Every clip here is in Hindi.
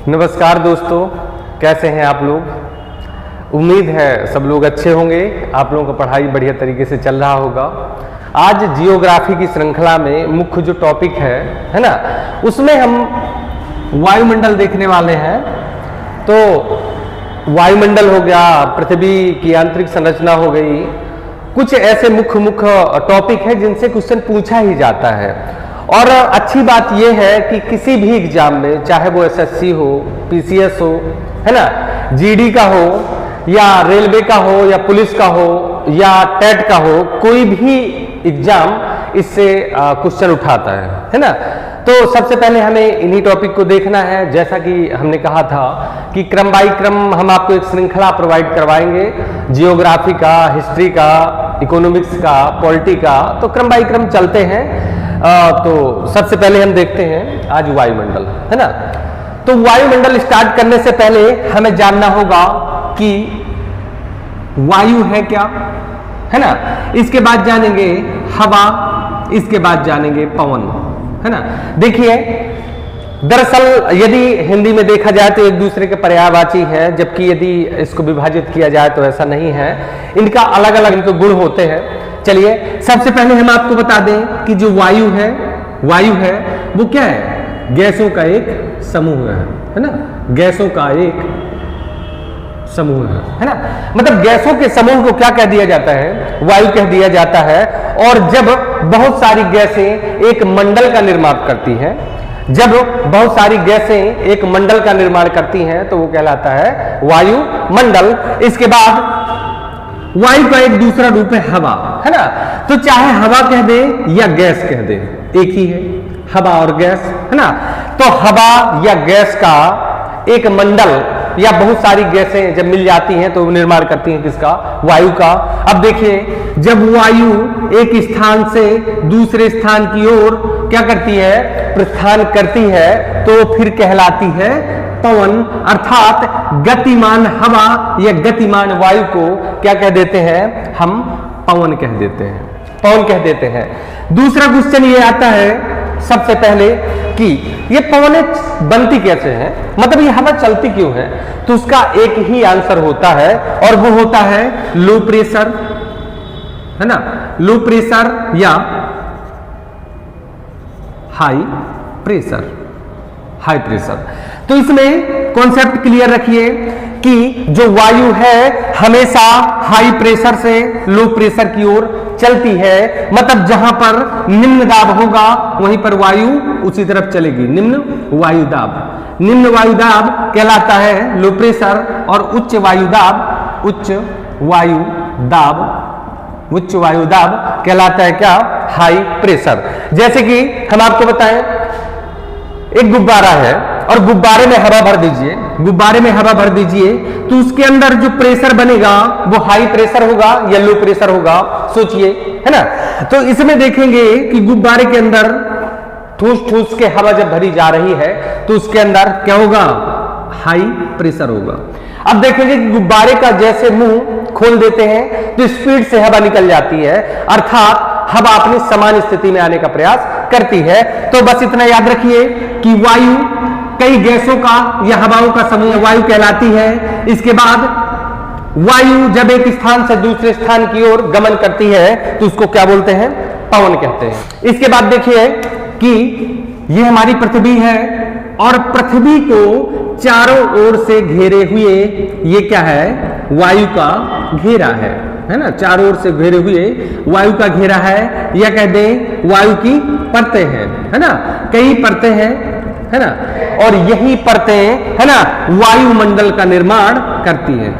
नमस्कार दोस्तों, कैसे हैं आप लोग। उम्मीद है सब लोग अच्छे होंगे। आप लोगों का पढ़ाई बढ़िया तरीके से चल रहा होगा। आज जियोग्राफी की श्रृंखला में मुख्य जो टॉपिक है ना, उसमें हम वायुमंडल देखने वाले हैं। तो वायुमंडल हो गया, पृथ्वी की आंतरिक संरचना हो गई, कुछ ऐसे मुख्य टॉपिक है जिनसे क्वेश्चन पूछा ही जाता है। और अच्छी बात यह है कि किसी भी एग्जाम में, चाहे वो एसएससी हो, पीसीएस हो, है ना, जीडी का हो या रेलवे का हो या पुलिस का हो या टेट का हो, कोई भी एग्जाम इससे क्वेश्चन उठाता है ना। तो सबसे पहले हमें इन्हीं टॉपिक को देखना है। जैसा कि हमने कहा था कि क्रम बाई क्रम हम आपको एक श्रृंखला प्रोवाइड करवाएंगे, जियोग्राफी का, हिस्ट्री का, इकोनॉमिक्स का, पॉलिटी का। तो क्रम बाई क्रम चलते हैं। तो सबसे पहले हम देखते हैं आज वायुमंडल, है ना। तो वायुमंडल स्टार्ट करने से पहले हमें जानना होगा कि वायु है क्या, है ना। इसके बाद जानेंगे हवा, इसके बाद जानेंगे पवन, है ना। देखिए, दरअसल यदि हिंदी में देखा जाए तो एक दूसरे के पर्यायवाची है, जबकि यदि इसको विभाजित किया जाए तो ऐसा नहीं है। इनका अलग अलग इनके गुण होते हैं। चलिए, सबसे पहले हम आपको बता दें कि जो वायु है वो क्या है? गैसों का एक समूह है ना। गैसों का एक समूह है ना। मतलब गैसों के समूह को क्या कह दिया जाता है? वायु कह दिया जाता है। और जब बहुत सारी गैसें एक मंडल का निर्माण करती हैं, जब बहुत सारी गैसें एक मंडल का निर्माण करती हैं तो वो कहलाता है वायुमंडल। इसके बाद वायु का एक दूसरा रूप है हवा, है ना। तो चाहे हवा कह दे या गैस कह दे, एक ही है, हवा और गैस, है ना। तो हवा या गैस का एक मंडल या बहुत सारी गैसें जब मिल जाती हैं तो निर्माण करती हैं किसका? वायु का। अब देखिए, जब वायु एक स्थान से दूसरे स्थान की ओर क्या करती है? प्रस्थान करती है, तो फिर कहलाती है पवन। अर्थात गतिमान हवा या गतिमान वायु को क्या कह देते हैं? हम पवन कह देते हैं, पवन कह देते हैं। दूसरा क्वेश्चन ये आता है सबसे पहले कि ये पवनें बनती कैसे हैं, मतलब ये हवा चलती क्यों है? तो उसका एक ही आंसर होता है और वो होता है लो प्रेशर, है ना। लो प्रेशर या हाई प्रेशर, हाई प्रेशर। तो इसमें कॉन्सेप्ट क्लियर रखिए कि जो वायु है हमेशा हाई प्रेशर से लो प्रेशर की ओर चलती है। मतलब जहां पर निम्न दाब होगा वहीं पर वायु उसी तरफ चलेगी, निम्न वायु दाब। निम्न वायु दाब कहलाता है लो प्रेशर और उच्च वायु दाब, उच्च वायु दाब कहलाता है क्या? High pressure. जैसे कि हम आपको बताएं, एक गुब्बारा है और गुब्बारे में हवा भर दीजिए, गुब्बारे में हवा भर दीजिए, तो उसके अंदर जो प्रेशर बनेगा वो हाई प्रेशर होगा या लो प्रेशर होगा? सोचिए, है ना। तो इसमें देखेंगे कि गुब्बारे के अंदर ठूस ठूस के हवा जब भरी जा रही है तो उसके अंदर क्या होगा? हाई प्रेशर होगा। अब देखेंगे कि गुब्बारे का जैसे मुंह खोल देते हैं तो स्पीड से हवा निकल जाती है, अर्थात हवा अपनी समान स्थिति में आने का प्रयास करती है। तो बस इतना याद रखिए कि वायु कई गैसों का या हवाओं का समूह वायु कहलाती है। इसके बाद वायु जब एक स्थान से दूसरे स्थान की ओर गमन करती है तो उसको क्या बोलते हैं? पवन कहते हैं। इसके बाद देखिए कि ये हमारी पृथ्वी है और पृथ्वी को चारों ओर से घेरे हुए ये क्या है? वायु का घेरा है ना। चारों ओर से घेरे हुए वायु का घेरा है, या कह दें वायु की परतें हैं, है ना। कई परतें हैं, है ना। और यही परतें, है ना, वायुमंडल का निर्माण करती हैं,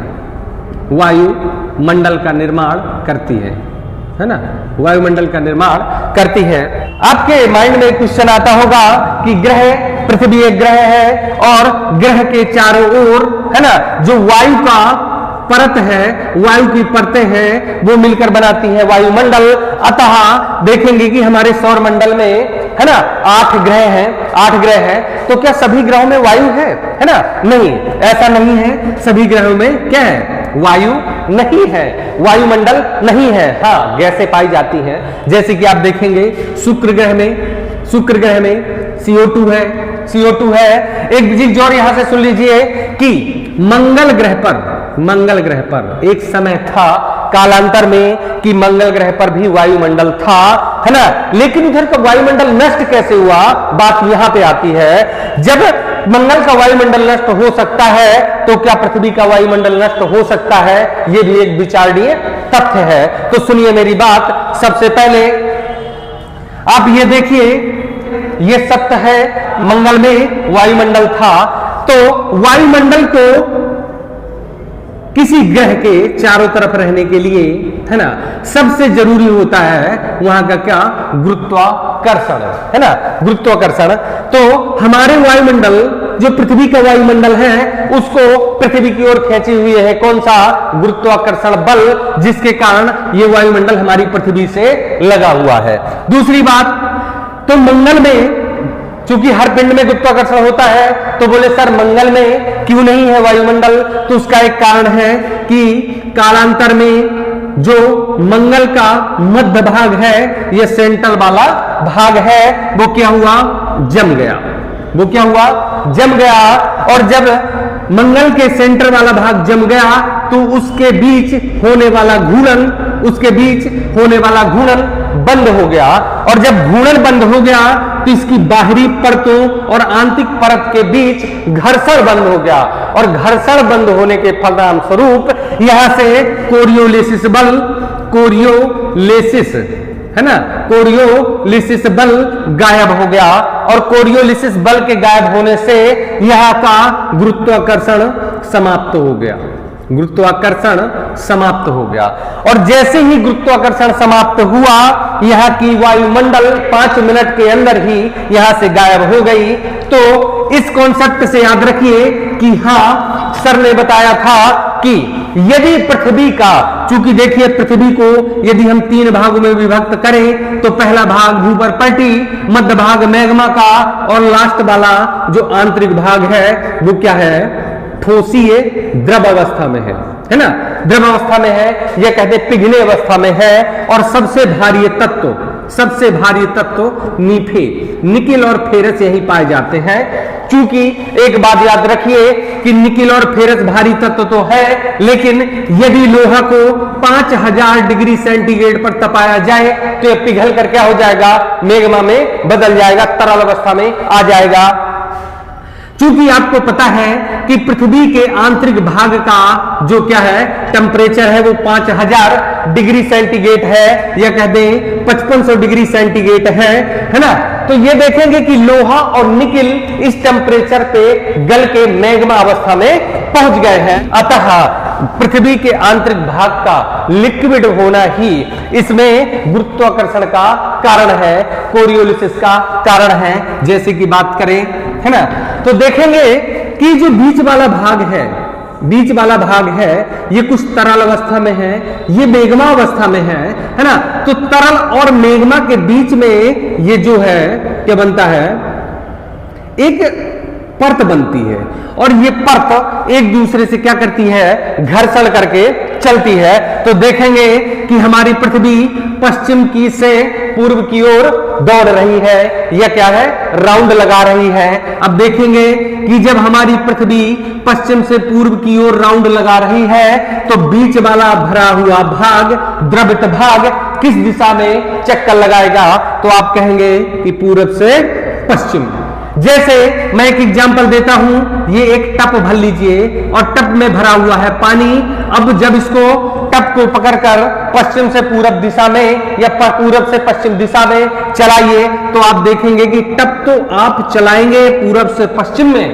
वायुमंडल का निर्माण करती है ना। वायुमंडल का निर्माण करती है। आपके माइंड में क्वेश्चन आता होगा कि ग्रह, पृथ्वी एक ग्रह है और ग्रह के चारों ओर, है ना, जो वायु का परत है, वायु की परतें हैं, वो मिलकर बनाती है वायुमंडल। अतः देखेंगे कि हमारे सौर मंडल में, है ना, 8 ग्रह हैं, 8 ग्रह हैं। तो क्या सभी ग्रहों में वायु है ना? नहीं, ऐसा नहीं है। सभी ग्रहों में क्या है? वायु नहीं है, वायुमंडल नहीं है। हाँ, गैसें पाई जाती हैं। जैसे कि आप देखेंगे शुक्र ग्रह में CO2 है, CO2 है। एक चीज और यहां से सुन लीजिए कि मंगल ग्रह पर एक समय था कालांतर में कि मंगल ग्रह पर भी वायुमंडल था, है ना, लेकिन उधर का वायुमंडल नष्ट कैसे हुआ, बात यहां पे आती है। जब मंगल का वायुमंडल नष्ट हो सकता है तो क्या पृथ्वी का वायुमंडल नष्ट हो सकता है? यह भी एक विचारणीय तथ्य है। तो सुनिए मेरी बात, सबसे पहले आप ये देखिए, यह सत्य है, मंगल में वायुमंडल था। तो वायुमंडल को किसी ग्रह के चारों तरफ रहने के लिए, है ना, सबसे जरूरी होता है वहां का क्या, गुरुत्वाकर्षण, है ना, गुरुत्वाकर्षण। तो हमारे वायुमंडल, जो पृथ्वी का वायुमंडल है, उसको पृथ्वी की ओर खींची हुई है कौन सा, गुरुत्वाकर्षण बल, जिसके कारण ये वायुमंडल हमारी पृथ्वी से लगा हुआ है। दूसरी बात, तो मंगल में चूंकि हर पिंड में गुरुत्वाकर्षण होता है, तो बोले सर मंगल में क्यों नहीं है वायुमंडल? तो उसका एक कारण है कि कालांतर में जो मंगल का मध्य भाग है, यह सेंट्रल वाला भाग है, वो क्या हुआ, जम गया। वो क्या हुआ, जम गया। और जब मंगल के सेंटर वाला भाग जम गया तो उसके बीच होने वाला घूर्णन बंद हो गया। और जब घूर्णन बंद हो गया तो इसकी बाहरी परतों और आंतरिक परत के बीच घर्षण बंद हो गया। और घर्षण बंद होने के परिणाम स्वरूप यहां से कोरियोलिसिस बल, है ना, कोरियोलिसिस बल गायब हो गया। और कोरियोलिसिस बल के गायब होने से यहां का गुरुत्वाकर्षण समाप्त हो गया। गुरुत्वाकर्षण समाप्त हो गया। और जैसे ही गुरुत्वाकर्षण समाप्त हुआ, यहां की वायुमंडल 5 मिनट के अंदर ही यहां से गायब हो गई। तो इस कॉन्सेप्ट से याद रखिए कि हाँ, सर ने बताया था कि यदि पृथ्वी का, चूंकि देखिए पृथ्वी को यदि हम 3 भागों में विभक्त करें तो पहला भाग भूपर्पटी, मध्य भाग मैग्मा का, और लास्ट वाला जो आंतरिक भाग है वो क्या है, ठोसीय द्रव अवस्था में है ना, द्रव अवस्था में है, यह कहते पिघले अवस्था में है। और सबसे भारी तत्व निकिल और फेरस यही पाए जाते हैं। चूंकि एक बात याद रखिए कि निकिल और फेरस भारी तत्व तो है, लेकिन यदि लोहा को 5000 डिग्री सेंटीग्रेड पर तपाया जाए तो यह पिघल कर क्या हो जाएगा, मैग्मा में बदल जाएगा, तरल अवस्था में आ जाएगा। चूंकि आपको पता है कि पृथ्वी के आंतरिक भाग का जो क्या है टेम्परेचर है वो 5000 डिग्री सेंटीग्रेड है, या कहते हैं 5500 डिग्री सेंटीग्रेड है ना। तो ये देखेंगे कि लोहा और निकिल इस टेम्परेचर पे गल के मैग्मा अवस्था में पहुंच गए हैं। अतः पृथ्वी के आंतरिक भाग का लिक्विड होना ही इसमें गुरुत्वाकर्षण का कारण है, कोरियोलिसिस का कारण है। जैसे कि बात करें, है ना, तो देखेंगे कि जो बीच वाला भाग है ये कुछ तरल अवस्था में है, ये मैग्मा अवस्था में है ना। तो तरल और मैग्मा के बीच में ये जो है क्या बनता है, एक परत बनती है। और ये परत एक दूसरे से क्या करती है, घर्षण करके चलती है। तो देखेंगे कि हमारी पृथ्वी पश्चिम की से पूर्व की ओर दौड़ रही है, या क्या है, राउंड लगा रही है। अब देखेंगे कि जब हमारी पृथ्वी पश्चिम से पूर्व की ओर राउंड लगा रही है तो बीच वाला भरा हुआ भाग, द्रवित भाग किस दिशा में चक्कर लगाएगा, तो आप कहेंगे कि पूर्व से पश्चिम। जैसे मैं एक एग्जांपल देता हूं, ये एक टप भर लीजिए और टप में भरा हुआ है पानी। अब जब इसको टप को पकड़कर पश्चिम से पूरब दिशा में या पूरब से पश्चिम दिशा में चलाइए तो आप देखेंगे कि टप तो आप चलाएंगे पूरब से पश्चिम में,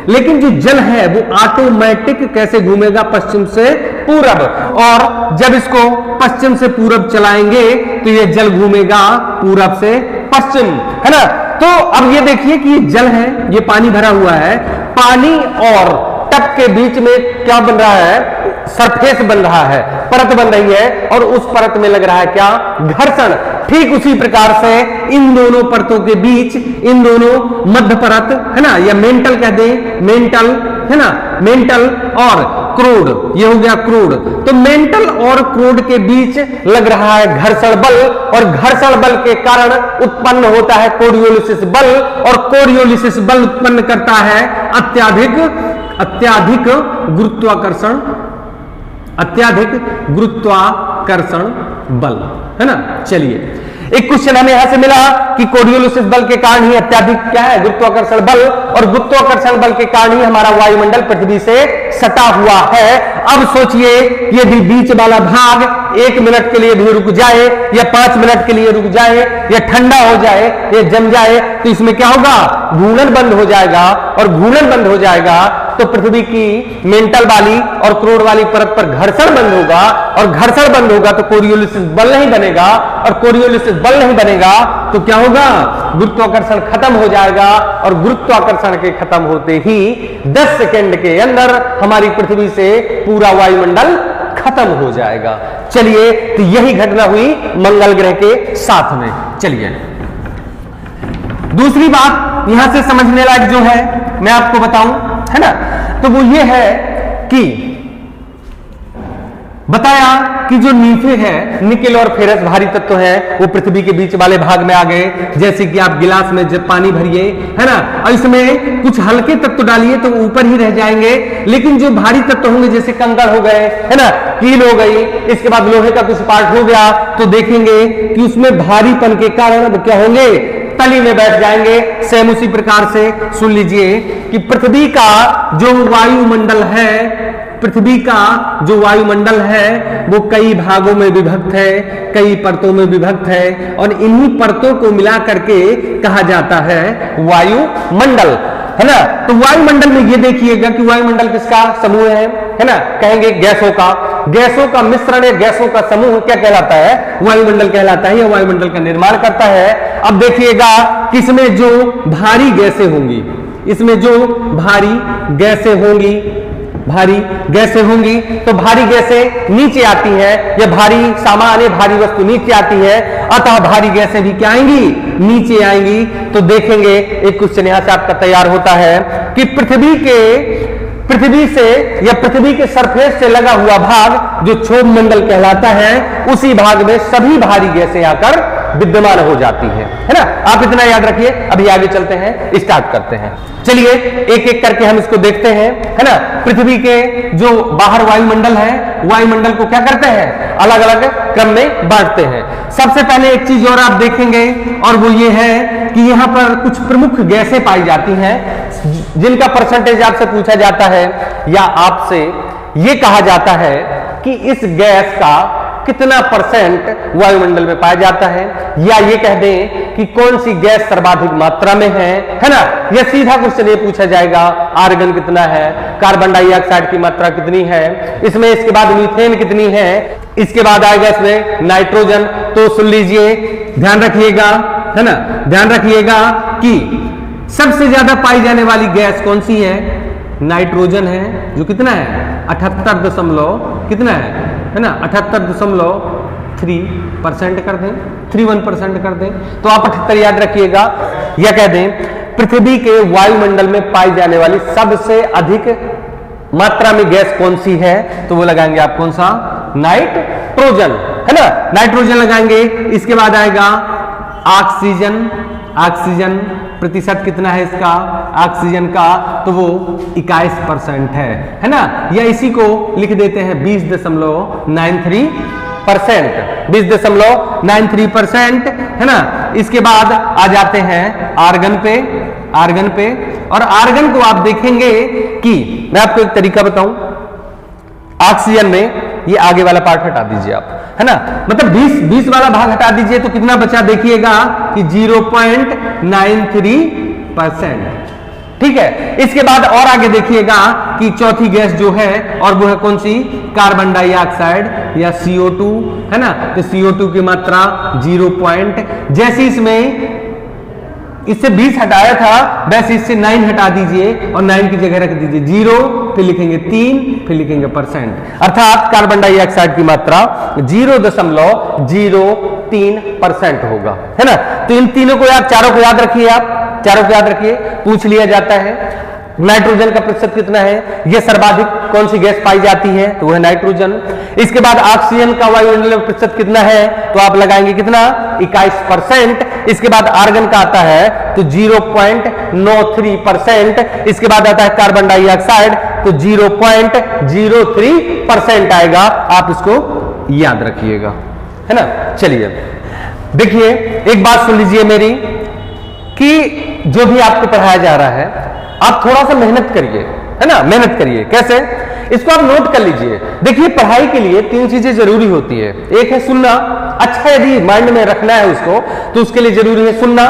लेकिन जो जल है वो ऑटोमेटिक कैसे घूमेगा, पश्चिम से पूरब। और जब इसको पश्चिम से पूरब चलाएंगे तो ये जल घूमेगा पूरब से पश्चिम, है ना। तो अब ये देखिए कि ये जल है, ये पानी भरा हुआ है, पानी और टप के बीच में क्या बन रहा है, सरफेस बन रहा है, परत बन रही है, और उस परत में लग रहा है क्या, घर्षण। ठीक उसी प्रकार से इन दोनों परतों के बीच, इन दोनों मध्य परत, है ना, या मेंटल कह दें, मेंटल है ना, मेंटल और क्रूड, ये हो गया क्रूड। तो मेंटल और क्रूड के बीच लग रहा है घर्षण बल, और घर्षण बल के कारण उत्पन्न होता है कोरियोलिसिस बल, और कोरियोलिसिस बल उत्पन्न करता है अत्याधिक गुरुत्वाकर्षण, अत्याधिक गुरुत्वाकर्षण बल, है ना। चलिए, एक क्वेश्चन हमें यहां से मिला कि कोरियोलिसिस बल के कारण ही अत्याधिक क्या है, गुरुत्वाकर्षण बल, और गुरुत्वाकर्षण बल के कारण ही हमारा वायुमंडल पृथ्वी से सटा हुआ है। अब सोचिए, यदि बीच वाला भाग 1 मिनट के लिए भी रुक जाए, या 5 मिनट के लिए रुक जाए, या ठंडा हो जाए, या जम जाए, तो इसमें क्या होगा, घूर्णन बंद हो जाएगा, और घूर्णन बंद हो जाएगा तो पृथ्वी की मेंटल वाली और क्रूड वाली परत पर घर्षण बंद होगा, और घर्षण बंद होगा तो कोरियोलिसिस बल नहीं बनेगा, और कोरियोलिसिस बल नहीं बनेगा तो क्या होगा, गुरुत्वाकर्षण खत्म हो जाएगा, और गुरुत्वाकर्षण के खत्म होते ही 10 सेकंड के अंदर हमारी पृथ्वी से पूरा वायुमंडल खत्म हो जाएगा। चलिए, तो यही घटना हुई मंगल ग्रह के साथ में। चलिए, दूसरी बात यहां से समझने लायक जो है मैं आपको बताऊं, है ना, तो वो ये है कि बताया कि जो नीचे है निकेल और फेरस भारी तत्व है वो पृथ्वी के बीच वाले भाग में आ गए। जैसे कि आप गिलास में जब पानी भरिए, है ना, और इसमें कुछ हल्के तत्व डालिए तो ऊपर ही रह जाएंगे, लेकिन जो भारी तत्व होंगे जैसे कंकड़ हो गए, है ना, कील हो गई, इसके बाद लोहे का कुछ पार्ट हो गया, तो देखेंगे कि उसमें भारीपन के कारण क्या होंगे, तली में बैठ जाएंगे। सेम उसी प्रकार से सुन लीजिए कि पृथ्वी का जो वायुमंडल है, पृथ्वी का जो वायुमंडल है वो कई भागों में विभक्त है, कई परतों में विभक्त है, और इन्हीं परतों को मिला करके कहा जाता है वायुमंडल, है ना। तो वायुमंडल में ये देखिएगा कि वायुमंडल किसका समूह है ना, कहेंगे गैसों का, गैसों का मिश्रण है, गैसों का समूह क्या कहलाता है, वायुमंडल कहलाता है, या वायुमंडल का निर्माण करता है। अब देखिएगा कि इसमें जो भारी गैसें होंगी, इसमें जो भारी गैसें होंगी, भारी गैसें होंगी, तो भारी गैसें नीचे आती हैं, या भारी सामान, भारी वस्तु नीचे आती है, अतः भारी गैसें भी क्या आएंगी, नीचे आएंगी। तो देखेंगे एक क्वेश्चन यहां से आपका तैयार होता है कि पृथ्वी से या पृथ्वी के सरफेस से लगा हुआ भाग जो क्षोभ मंडल कहलाता है, उसी भाग में सभी भारी गैसें आकर विद्यमान हो जाती है ना। आप इतना याद रखिए। अभी आगे चलते हैं, स्टार्ट करते हैं। चलिए, एक एक करके हम इसको देखते हैं, है ना। पृथ्वी के जो बाहर वायुमंडल है, वायुमंडल को क्या करते हैं, अलग अलग क्रम में बांटते हैं। सबसे पहले एक चीज और आप देखेंगे, और वो ये है कि यहां पर कुछ प्रमुख गैसें पाई जाती हैं जिनका परसेंटेज आपसे पूछा जाता है, या आपसे ये कहा जाता है कि इस गैस का कितना परसेंट वायुमंडल में पाया जाता है, या ये कह दें कि कौन सी गैस सर्वाधिक मात्रा में है ना। यह सीधा क्वेश्चन ये पूछा जाएगा, आर्गन कितना है, कार्बन डाइऑक्साइड की मात्रा कितनी है, इसमें इसके बाद मीथेन कितनी है, इसके बाद आएगा इसमें नाइट्रोजन। तो सुन लीजिए, ध्यान रखिएगा, है ना, ध्यान रखिएगा कि सबसे ज्यादा पाई जाने वाली गैस कौन सी है, नाइट्रोजन है, जो कितना है 78 कितना है ना, 78.3% कर दें, 31% कर दें, तो आप 78 याद रखिएगा। या कह दें पृथ्वी के वायुमंडल में पाई जाने वाली सबसे अधिक मात्रा में गैस कौन सी है, तो वो लगाएंगे आप कौन सा, नाइट्रोजन, है ना, नाइट्रोजन लगाएंगे। इसके बाद आएगा ऑक्सीजन, ऑक्सीजन प्रतिशत कितना है इसका, ऑक्सीजन का, तो वो 21% है ना, या इसी को लिख देते हैं 20.93%, 20.93%, है ना। इसके बाद आ जाते हैं आर्गन पे, आर्गन पे, और आर्गन को आप देखेंगे कि मैं आपको एक तरीका बताऊं, ऑक्सीजन में ये आगे वाला पार्ट हटा दीजिए आप, है ना, मतलब 20 वाला भाग हटा दीजिए तो कितना बचा, देखिएगा कि 0.93%, ठीक है। इसके बाद और आगे देखिएगा कि चौथी गैस जो है, और वो है कौन सी, कार्बन डाइऑक्साइड या CO2, है ना। तो CO2 की मात्रा 0. जैसे इसमें इससे 20 हटाया था, वैसे इससे 9 हटा दीजिए और 9 की जगह रख दीजिए 0, फिर लिखेंगे 3, फिर लिखेंगे %, अर्थात कार्बन डाइऑक्साइड की मात्रा 0.03% होगा, है ना। तो इन तीनों को याद, चारों को याद रखिए, आप चारों को याद रखिए, पूछ लिया जाता है। नाइट्रोजन का प्रतिशत कितना है, यह सर्वाधिक कौन सी गैस पाई जाती है, तो वह नाइट्रोजन। इसके बाद ऑक्सीजन का वायुमंडल में प्रतिशत कितना है, तो आप लगाएंगे कितना, 21%। इसके बाद आर्गन का आता है तो 0.93%। इसके बाद आता है कार्बन डाइऑक्साइड तो 0.03% आएगा। आप इसको याद रखिएगा, है ना। चलिए देखिए, एक बात सुन लीजिए मेरी, कि जो भी आपको पढ़ाया जा रहा है आप थोड़ा सा मेहनत करिए, है ना, मेहनत करिए। कैसे, इसको आप नोट कर लीजिए। देखिए, पढ़ाई के लिए 3 चीजें जरूरी होती है। एक है सुनना, अच्छा यदि माइंड में रखना है उसको तो उसके लिए जरूरी है सुनना,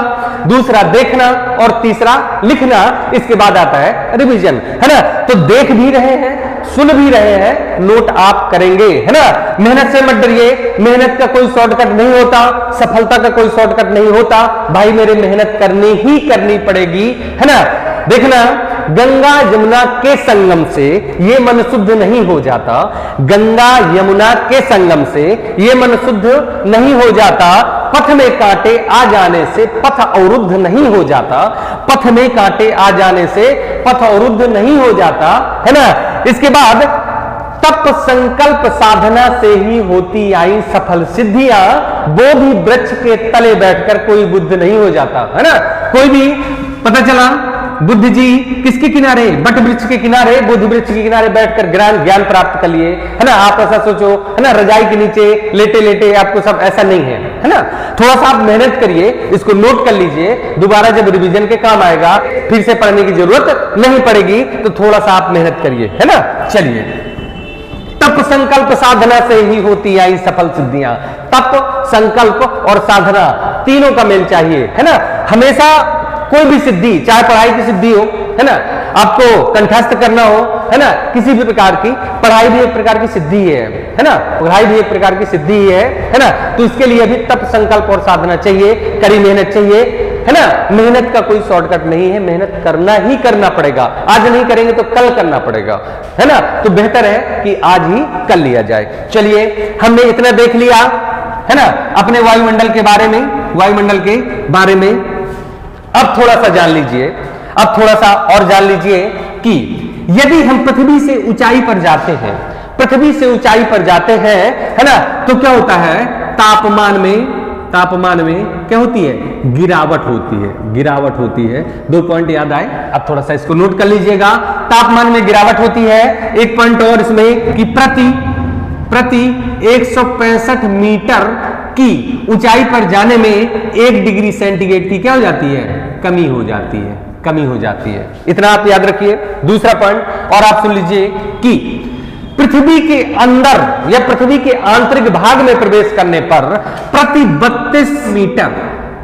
दूसरा देखना और तीसरा लिखना। इसके बाद आता है रिवीजन, है ना। तो देख भी रहे हैं, सुन भी रहे हैं, नोट आप करेंगे, है ना। मेहनत से मत डरिए, मेहनत का कोई शॉर्टकट नहीं होता, सफलता का कोई शॉर्टकट नहीं होता। भाई मेरे मेहनत करनी ही करनी पड़ेगी, है ना। देखना, गंगा यमुना के संगम से ये मन शुद्ध नहीं हो जाता, गंगा यमुना के संगम से ये मन शुद्ध नहीं हो जाता, पथ में कांटे आ जाने से पथ अवरुद्ध नहीं हो जाता, पथ में कांटे आ जाने से पथ अवरुद्ध नहीं हो जाता, है ना। इसके बाद तप संकल्प साधना से ही होती आई सफल सिद्धियां, बोधि वृक्ष के तले बैठकर कोई बुद्ध नहीं हो जाता, है ना। कोई भी पता चला बुद्ध जी किसके किनारे, बट वृक्ष के किनारे, बोधि वृक्ष के किनारे बैठकर ज्ञान प्राप्त कर लिए, है ना। आप ऐसा सोचो, है ना, रजाई के नीचे लेटे लेटे आपको सब, ऐसा नहीं है, है ना। थोड़ा सा आप मेहनत करिए, इसको नोट कर लीजिए, दोबारा जब रिवीजन के काम आएगा फिर से पढ़ने की जरूरत नहीं पड़ेगी, तो थोड़ा सा आप मेहनत करिए, है ना। चलिए, तप संकल्प साधना से ही होती आई सफल सिद्धियां। तप, संकल्प और साधना तीनों का मेल चाहिए, है ना। हमेशा कोई भी सिद्धि, चाहे पढ़ाई की सिद्धि हो, है ना, आपको कंठस्थ करना हो, है ना, किसी भी प्रकार की, पढ़ाई भी एक प्रकार की सिद्धि है ना, पढ़ाई भी एक प्रकार की सिद्धि है ना। तो इसके लिए भी तप, संकल्प और साधना चाहिए, कड़ी मेहनत चाहिए, है ना। मेहनत का कोई शॉर्टकट नहीं है, मेहनत करना ही करना पड़ेगा। आज नहीं करेंगे तो कल करना पड़ेगा, है ना। तो बेहतर है कि आज ही कर लिया जाए। चलिए, हमने इतना देख लिया, है ना, अपने वायुमंडल के बारे में, वायुमंडल के बारे में। अब थोड़ा सा जान लीजिए, अब थोड़ा सा और जान लीजिए कि यदि हम पृथ्वी से ऊंचाई पर जाते हैं, पृथ्वी से ऊंचाई पर जाते हैं, है ना, तो क्या होता है, तापमान में क्या होती है, गिरावट होती है, गिरावट होती है। 2 पॉइंट याद आए, अब थोड़ा सा इसको नोट कर लीजिएगा। तापमान में गिरावट होती है। एक पॉइंट और इसमें कि प्रति 165 मीटर की ऊंचाई पर जाने में 1 डिग्री सेंटीग्रेड की क्या हो जाती है, कमी हो जाती है, कमी हो जाती है। इतना आप याद रखिए। दूसरा पॉइंट और आप सुन लीजिए कि पृथ्वी के अंदर या पृथ्वी के आंतरिक भाग में प्रवेश करने पर प्रति 32 मीटर,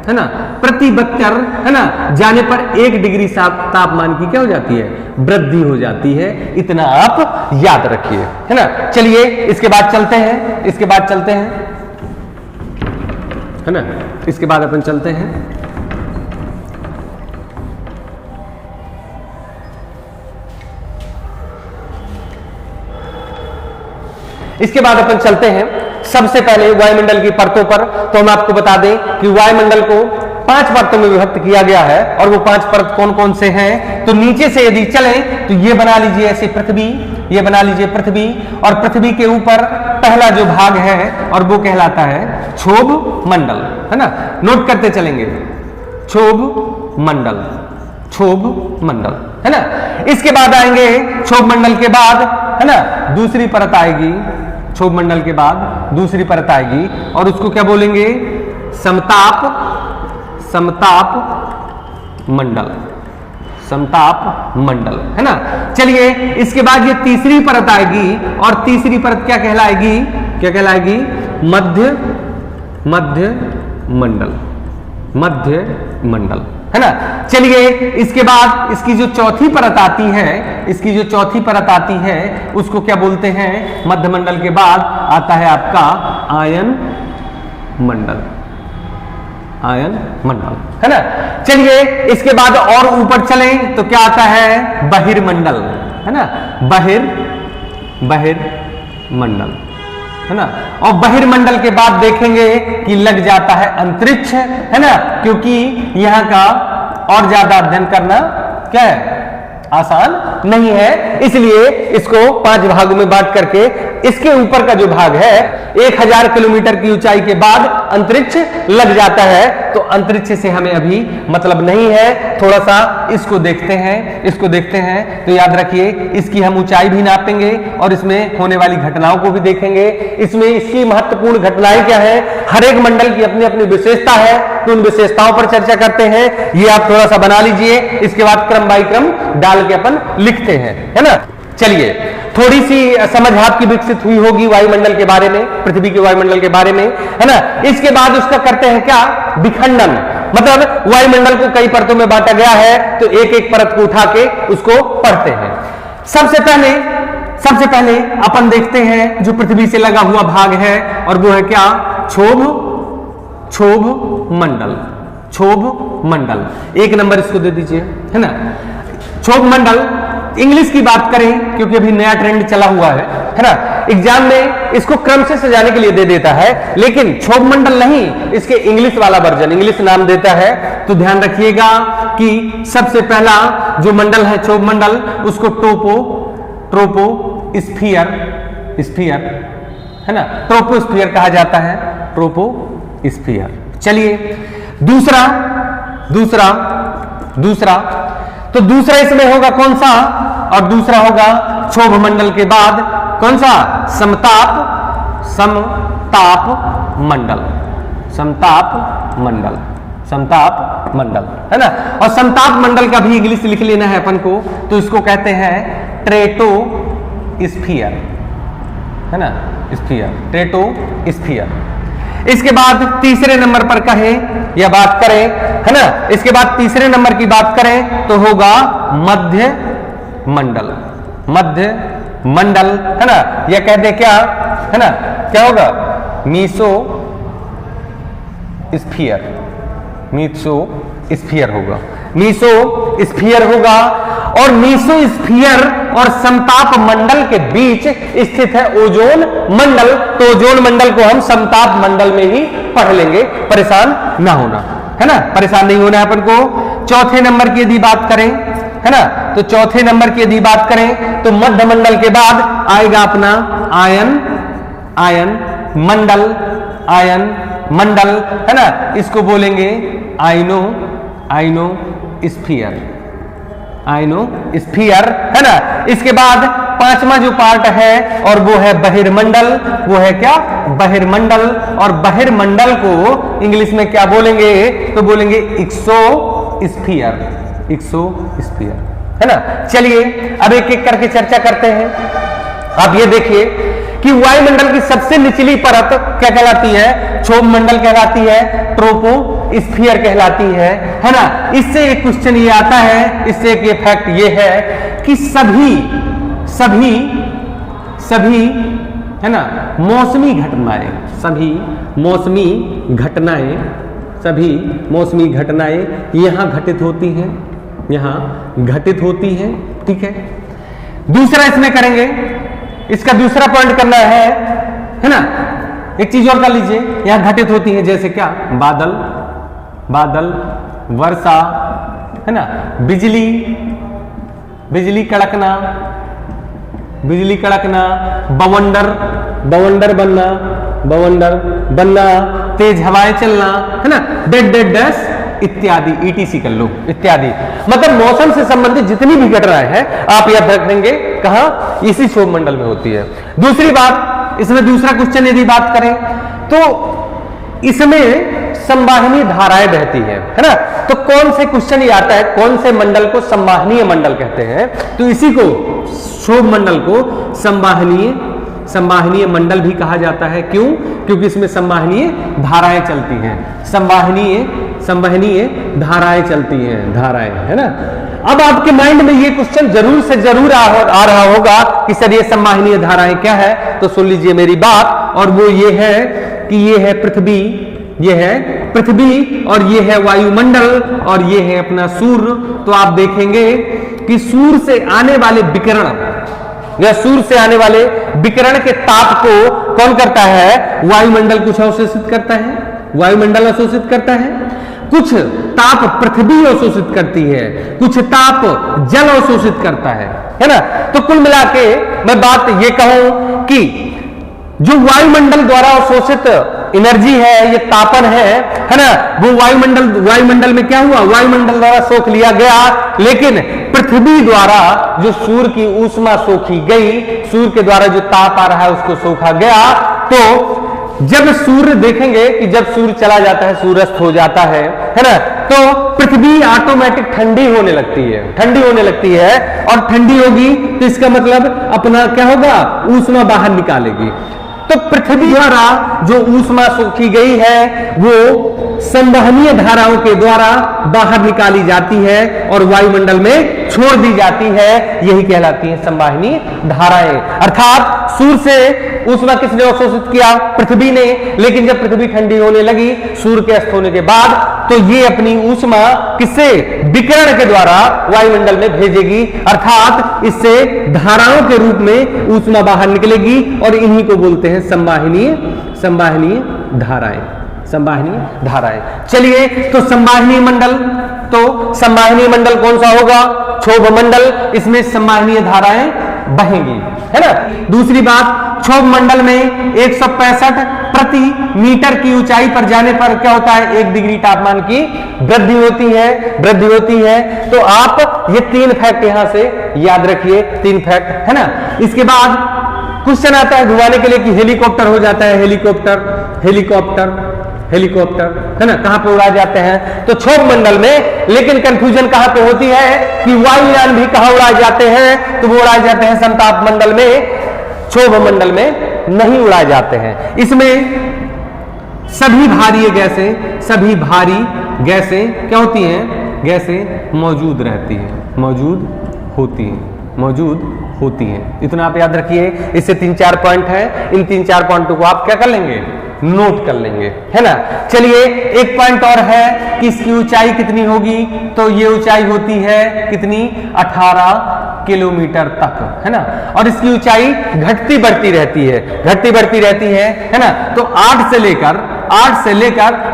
है ना, प्रति 72, है ना, जाने पर 1 डिग्री तापमान की क्या हो जाती है, वृद्धि हो जाती है। इतना आप याद रखिए, है ना। चलिए, इसके बाद चलते हैं, इसके बाद चलते हैं, है ना, इसके बाद अपन चलते हैं। इसके बाद अपन चलते हैं सबसे पहले वायुमंडल की परतों पर। तो हम आपको बता दें कि वायुमंडल को 5 परतों में विभक्त किया गया है, और वो 5 परत कौन कौन से हैं। तो नीचे से यदि चलें तो ये बना लीजिए ऐसे पृथ्वी, ये बना लीजिए पृथ्वी, और पृथ्वी के ऊपर पहला जो भाग है और वो कहलाता है क्षोभ मंडल, है ना। नोट करते चलेंगे, क्षोभ मंडल, क्षोभ मंडल, है ना। इसके बाद आएंगे क्षोभ मंडल के बाद, है ना, दूसरी परत आएगी, क्षोभ मंडल के बाद दूसरी परत आएगी, और उसको क्या बोलेंगे, समताप, समताप मंडल, समताप मंडल, है ना। चलिए, इसके बाद ये तीसरी परत आएगी, और तीसरी परत क्या कहलाएगी, क्या कहलाएगी, मध्य मंडल, मध्य मंडल, है ना। चलिए, इसके बाद इसकी जो चौथी परत आती है, इसकी जो चौथी परत आती है उसको क्या बोलते हैं, मध्य मंडल के बाद आता है आपका आयन मंडल, आयन मंडल, है ना। चलिए, इसके बाद और ऊपर चलें तो क्या आता है, बहिर्मंडल, है ना, बहिर्मंडल, है ना। और बहिर्मंडल के बाद देखेंगे कि लग जाता है अंतरिक्ष, है ना, क्योंकि यहां का और ज्यादा अध्ययन करना क्या है, आसान नहीं है, इसलिए इसको 5 भागों में बांट करके इसके ऊपर का जो भाग है 1000 किलोमीटर की ऊंचाई के बाद अंतरिक्ष लग जाता है, तो अंतरिक्ष से हमें अभी मतलब नहीं है। थोड़ा सा इसको देखते हैं तो याद रखिए इसकी हम ऊंचाई भी नापेंगे और इसमें होने वाली घटनाओं को भी देखेंगे। इसमें इसकी महत्वपूर्ण घटनाएं क्या है, हर एक मंडल की अपनी अपनी विशेषता है, तो उन विशेषताओं पर चर्चा करते हैं। ये आप थोड़ा सा बना लीजिए, इसके बाद क्रम बाय क्रम डाल के अपन लिखते हैं, है ना। चलिए, थोड़ी सी समझ आपकी विकसित हुई होगी वायुमंडल के बारे में, पृथ्वी के वायुमंडल के बारे में, है ना। इसके बाद उसका करते हैं क्या, विखंडन। मतलब वायुमंडल को कई परतों में बांटा गया है, तो एक एक परत को उठा के उसको पढ़ते हैं। सबसे पहले अपन देखते हैं जो पृथ्वी से लगा हुआ भाग है, और वो है क्या, क्षोभ मंडल। 1 नंबर इसको दे दीजिए, है ना। क्षोभ मंडल, इंग्लिश की बात करें क्योंकि अभी नया ट्रेंड चला हुआ है ना। एग्जाम में इसको क्रम से सजाने के लिए दे देता है, लेकिन क्षोभ मंडल नहीं, इसके इंग्लिश वाला वर्जन, इंग्लिश नाम देता है। तो ध्यान रखिएगा कि सबसे पहला जो मंडल है क्षोभ मंडल, उसको ट्रोपोस्फियर है ना, ट्रोपोस्फियर कहा जाता है, ट्रोपोस्फियर। चलिए, दूसरा तो दूसरा इसमें होगा कौन सा, और दूसरा होगा क्षोभ मंडल के बाद कौन सा, समताप मंडल, है ना। और समताप मंडल का भी इंग्लिश लिख लेना है अपन को, तो इसको कहते हैं स्ट्रेटोस्फियर, है ना, स्ट्रेटोस्फियर। इसके बाद तीसरे नंबर पर कहें या बात करें, है ना, इसके बाद तीसरे नंबर की बात करें तो होगा मध्य मंडल, है ना, या कहते क्या, है ना, क्या होगा, मीसोस्फियर होगा। और मीसोस्फियर और समताप मंडल के बीच स्थित है ओजोन मंडल, तो ओजोन मंडल को हम समताप मंडल में ही पढ़ लेंगे, परेशान ना होना, है ना, परेशान नहीं होना है अपन को। चौथे नंबर की यदि बात करें, है ना, तो चौथे नंबर की यदि बात करें तो मध्य मंडल के बाद आएगा अपना आयन मंडल, है ना, इसको बोलेंगे आयनोस्फीयर, है ना। इसके बाद पांचवा जो पार्ट है और वो है बहिर्मंडल, वो है क्या, बहिर्मंडल। और बहिर्मंडल को इंग्लिश में क्या बोलेंगे, तो बोलेंगे एक्सोस्फीयर, है ना। चलिए, अब एक एक करके चर्चा करते हैं। आप ये देखिए कि वायुमंडल की सबसे निचली परत क्या कहलाती है, क्षोभ मंडल कहलाती है, ट्रोपोस्फियर कहलाती है ना। इससे एक क्वेश्चन ये आता है, इससे एक फैक्ट ये है कि सभी है ना मौसमी घटनाएं यहां घटित होती हैं, ठीक है। दूसरा इसमें करेंगे, इसका दूसरा पॉइंट करना है ना। एक चीज और कर लीजिए, यहां घटित होती है, जैसे क्या, बादल, वर्षा, है ना, बिजली कड़कना, बवंडर बनना, तेज हवाएं चलना, है ना, डेड डैश इत्यादि, ETC कर लो, इत्यादि। मतलब मौसम से संबंधित जितनी भी घटनाएं हैं आप याद रखेंगे, कहां, इसी क्षोभ मंडल में होती है। दूसरी बात, इसमें दूसरा क्वेश्चन यदि बात करें तो इसमें संवाहनीय धाराएं बहती है ना। तो कौन से क्वेश्चन ये आता है, कौन से मंडल को संवाहनीय मंडल कहते हैं, तो इसी को क्षोभ मंडल को संवाहनीय मंडल भी कहा जाता है। क्यों, क्योंकि इसमें संवाहनीय धाराएं चलती हैं, संवहनीय धाराएं चलती हैं, है ना। अब आपके माइंड में ये क्वेश्चन जरूर से जरूर आ रहा होगा कि सर ये संवाहनीय धाराएं क्या है, तो सुन लीजिए मेरी बात, और वो ये है कि ये है पृथ्वी और ये है वायुमंडल और ये है अपना सूर्य। तो आप देखेंगे कि सूर्य से आने वाले विकिरण के ताप को कौन करता है, वायुमंडल कुछ अवशोषित करता है, कुछ ताप पृथ्वी अवशोषित करती है, कुछ ताप जल अवशोषित करता है ना। तो कुल मिला के मैं बात ये कहूं कि जो वायुमंडल द्वारा अवशोषित एनर्जी है, ये तापन है ना, वो वायुमंडल में क्या हुआ, वायुमंडल द्वारा सोख लिया गया, लेकिन पृथ्वी द्वारा जो सूर्य की ऊष्मा सोखी गई, सूर्य के द्वारा जो ताप आ रहा है उसको सोखा गया। तो जब सूर्य देखेंगे कि जब सूर्य चला जाता है, सूर्यास्त हो जाता है ना, तो पृथ्वी ऑटोमेटिक ठंडी होने लगती है, और ठंडी होगी तो इसका मतलब अपना क्या होगा, ऊष्मा बाहर निकालेगी। तो पृथ्वी द्वारा जो ऊष्मा सोखी गई है वो संवहनीय धाराओं के द्वारा बाहर निकाली जाती है और वायुमंडल में छोड़ दी जाती है, यही कहलाती है संवाहिनी धाराएं। अर्थात सूर्य से ऊष्मा किसने अवशोषित किया, पृथ्वी ने, लेकिन जब पृथ्वी ठंडी होने लगी सूर्य के अस्त होने के बाद, तो ये अपनी ऊष्मा किससे, विकिरण के द्वारा वायुमंडल में भेजेगी, अर्थात इससे धाराओं के रूप में ऊष्मा बाहर निकलेगी, और इन्हीं को बोलते हैं संवाहिनी धाराएं। चलिए, तो संवाहिनी मंडल कौन सा होगा, क्षोभ मंडल, इसमें संवाहिनीय धाराएं बहेंगी, है ना। दूसरी बात, क्षोभ मंडल में 165 प्रति मीटर की ऊंचाई पर जाने पर क्या होता है, 1 डिग्री तापमान की वृद्धि होती है। तो आप ये 3 फैक्ट यहां से याद रखिए, 3 फैक्ट, है ना। इसके बाद क्वेश्चन आता है घुमाने के लिए कि हेलीकॉप्टर हो जाता है, हेलीकॉप्टर, है ना, कहां पे उड़ा जाते हैं, तो क्षोभ मंडल में। लेकिन कंफ्यूजन कहां पे होती है कि वायुयान भी कहां उड़ाए जाते हैं, तो वो उड़ाए जाते हैं समताप मंडल में, क्षोभ मंडल में नहीं उड़ाए जाते हैं। इसमें सभी भारी गैसें क्या होती हैं, गैसें मौजूद होती हैं। इतना आप याद रखिए। इससे 3-4 पॉइंट हैं, इन 3-4 पॉइंटों को आप क्या कर लेंगे, नोट कर लेंगे, है ना। चलिए, एक पॉइंट और है कि इसकी ऊंचाई कितनी होगी, तो ये ऊंचाई होती है कितनी, 18 किलोमीटर तक, है ना। और इसकी ऊंचाई घटती बढ़ती रहती है ना। तो 8 से लेकर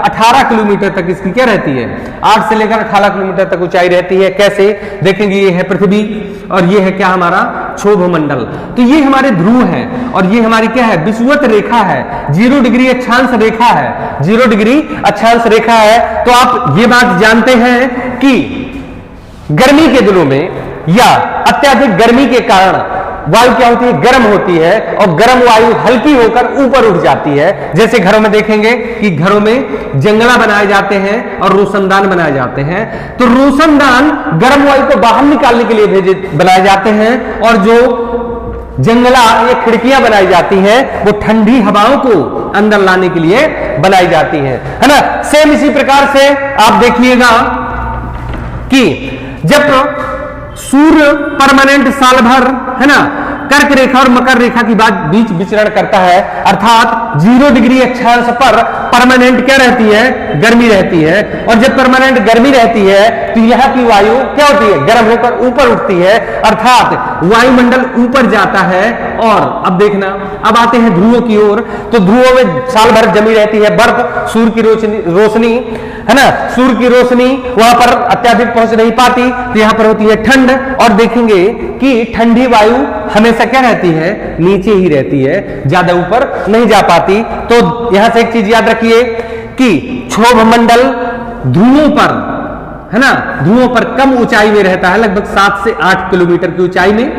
18 किलोमीटर तक इसकी क्या रहती है, 8 से लेकर 18 किलोमीटर तक ऊंचाई रहती है। कैसे देखेंगे, ये है पृथ्वी और ये है क्या, हमारा क्षोभ मंडल। तो ये हमारे ध्रुव है और ये हमारी क्या है, विषुवत रेखा है, 0 डिग्री अक्षांश रेखा है, 0 डिग्री अक्षांश रेखा है। तो आप ये बात जानते हैं कि गर्मी के दिनों में या अत्यधिक गर्मी के कारण वायु क्या होती है, गर्म होती है, और गर्म वायु हल्की होकर ऊपर उठ जाती है। जैसे घरों में देखेंगे कि घरों में जंगला बनाए जाते हैं और रोशनदान बनाए जाते हैं। तो रोशनदान गर्म वायु को बाहर निकालने के लिए बनाए जाते हैं, और जो जंगला या खिड़कियां बनाई जाती हैं वो ठंडी हवाओं को अंदर लाने के लिए बनाई जाती हैं, है ना। सेम इसी प्रकार से आप देखिएगा कि जब सूर्य परमानेंट साल भर, है ना, कर्क रेखा और मकर रेखा की बीच विचरण करता है, अर्थात 0 डिग्री अक्षांश पर परमानेंट क्या रहती है, गर्मी रहती है। और जब परमानेंट गर्मी रहती है तो यहां की वायु क्या होती है, गर्म होकर ऊपर उठती है, अर्थात वायुमंडल ऊपर जाता है। और अब देखना, अब आते हैं ध्रुवों की ओर। तो ध्रुवों में साल भर जमी रहती है बर्फ, सूर्य की रोशनी, है ना, सूर्य की रोशनी वहां पर अत्यधिक पहुंच नहीं पाती, तो यहां पर होती है ठंड। और देखेंगे कि ठंडी वायु हमेशा क्या रहती है, नीचे ही रहती है, ज्यादा ऊपर नहीं जा पाती। तो यहां से एक चीज याद रखिए कि क्षोभ मंडल ध्रुवों पर, है ना, ध्रुवों पर कम ऊंचाई में रहता है, लगभग 7 से 8 किलोमीटर की ऊंचाई में।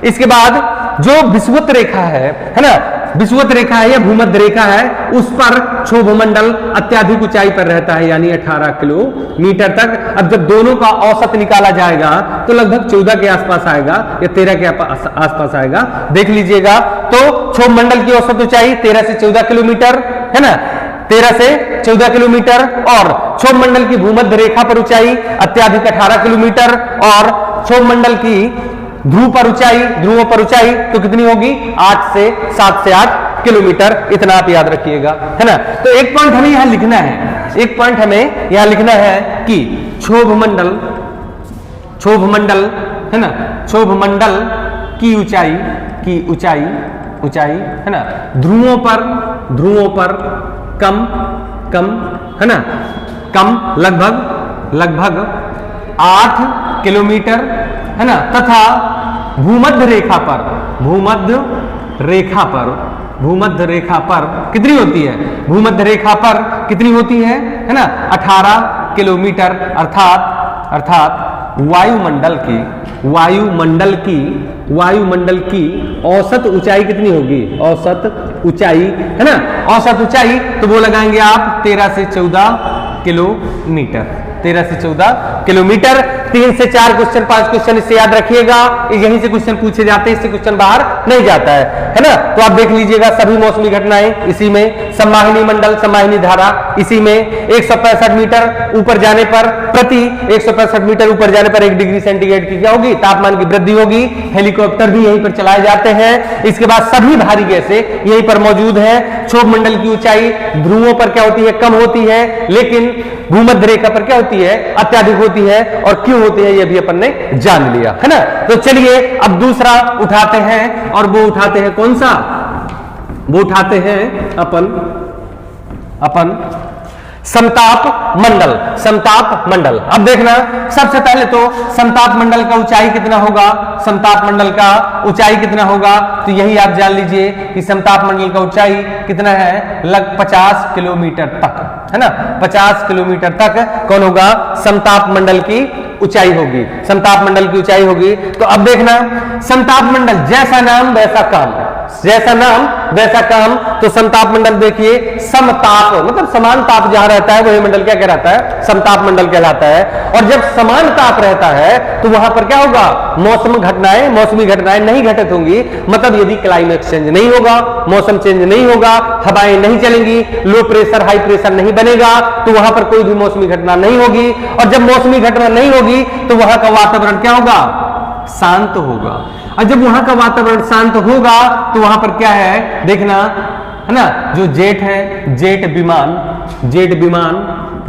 इसके बाद जो विषुवत रेखा है ना, विषुवत रेखा है या भूमध्य रेखा है, उस पर क्षोभ मंडल अत्यधिक ऊंचाई पर रहता है, यानी 18 किलोमीटर तक। अब जब दोनों का औसत निकाला जाएगा तो लगभग 14 के आसपास आएगा या 13 के आसपास आएगा, देख लीजिएगा। तो क्षोभ मंडल की औसत ऊंचाई 13 से 14 किलोमीटर, है ना, 13 से 14 किलोमीटर। और क्षोभ मंडल की भूमध्य रेखा पर ऊंचाई अत्यधिक 18 किलोमीटर, और क्षोभ मंडल की ध्रुवों पर ऊंचाई तो कितनी होगी, 7 से 8 किलोमीटर। इतना आप याद रखिएगा, है ना। तो एक पॉइंट हमें यहां लिखना है, कि क्षोभ मंडल, है ना, क्षोभ मंडल की ऊंचाई, है ना, ध्रुवों पर कम, है ना, कम लगभग 8 किलोमीटर, है ना, तथा भूमध्य रेखा पर कितनी होती है, भूमध्य रेखा पर कितनी होती है ना, 18 किलोमीटर, अर्थात वायुमंडल की औसत ऊंचाई कितनी होगी, औसत ऊंचाई, है ना, औसत ऊंचाई, तो वो लगाएंगे आप 13 से 14 किलोमीटर, 13 से 14 किलोमीटर। 3 से 4 क्वेश्चन, 5 क्वेश्चन इससे याद रखिएगा, यहीं से क्वेश्चन पूछे जाते हैं, इससे क्वेश्चन बाहर नहीं जाता है ना। तो आप देख लीजिएगा सभी मौसमी घटनाएं इसी में, सम्माहिनी मंडल, सम्माहिनी धारा इसी में। 165 मीटर ऊपर जाने पर, प्रति 165 मीटर ऊपर जाने पर 1 डिग्री सेंटीग्रेड की क्या होगी, तापमान की वृद्धि होगी। हेलीकॉप्टर भी यहीं पर चलाए जाते हैं। इसके बाद सभी भारी गैसें यहीं पर मौजूद है। क्षोभ मंडल की ऊंचाई ध्रुवों पर क्या होती है, कम होती है, लेकिन भूमध्य रेखा पर क्या होती है, अत्यधिक होती है। और क्यों होती है ये भी अपन ने जान लिया, है ना। तो चलिए अब दूसरा उठाते हैं, और वो उठाते हैं कौन सा, वो उठाते हैं अपन समताप मंडल। अब देखना, सबसे पहले तो समताप मंडल का ऊंचाई कितना होगा, समताप मंडल का ऊंचाई कितना होगा, तो यही आप जान लीजिए कि समताप मंडल का ऊंचाई कितना है, लगभग 50 किलोमीटर तक, है ना, 50 किलोमीटर तक कौन होगा, समताप मंडल की ऊंचाई होगी, समताप मंडल की ऊंचाई होगी। तो अब देखना, समताप मंडल जैसा नाम वैसा काम, जैसा नाम वैसा काम। तो समताप मंडल देखिए, समताप मतलब समान ताप जहां रहता है वही मंडल क्या कहलाता है, समताप मंडल कहलाता है। और जब समान ताप रहता है तो वहां पर क्या होगा, मौसमी घटनाएं नहीं घटित होंगी। मतलब यदि क्लाइमेट चेंज नहीं होगा, मौसम चेंज नहीं होगा, हवाएं नहीं चलेंगी, लो प्रेशर हाई प्रेशर नहीं बनेगा, तो वहां पर कोई भी मौसमी घटना नहीं होगी। और जब मौसमी घटना नहीं होगी तो वहां का वातावरण क्या होगा, शांत होगा। और जब वहां का वातावरण शांत होगा तो वहां पर क्या है, देखना, है ना, जो जेट है, जेट विमान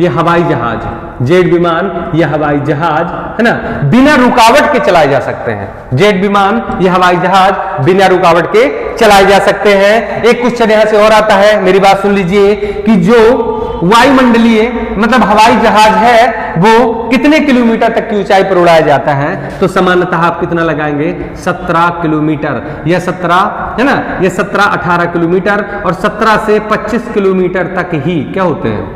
ये हवाई जहाज, जेट विमान ये हवाई जहाज, है ना, बिना रुकावट के चलाए जा सकते हैं। जेट विमान ये हवाई जहाज बिना रुकावट के चलाए जा सकते हैं। एक क्वेश्चन यहां से और आता है, मेरी बात सुन लीजिए, कि जो वायुमंडलीय मतलब हवाई जहाज है वो कितने किलोमीटर तक की ऊंचाई पर उड़ाया जाता है, तो सामान्यतः आप कितना लगाएंगे, 17 किलोमीटर, या 17, है ना, ये 17-18 किलोमीटर, और 17 से 25 किलोमीटर तक ही क्या होते हैं,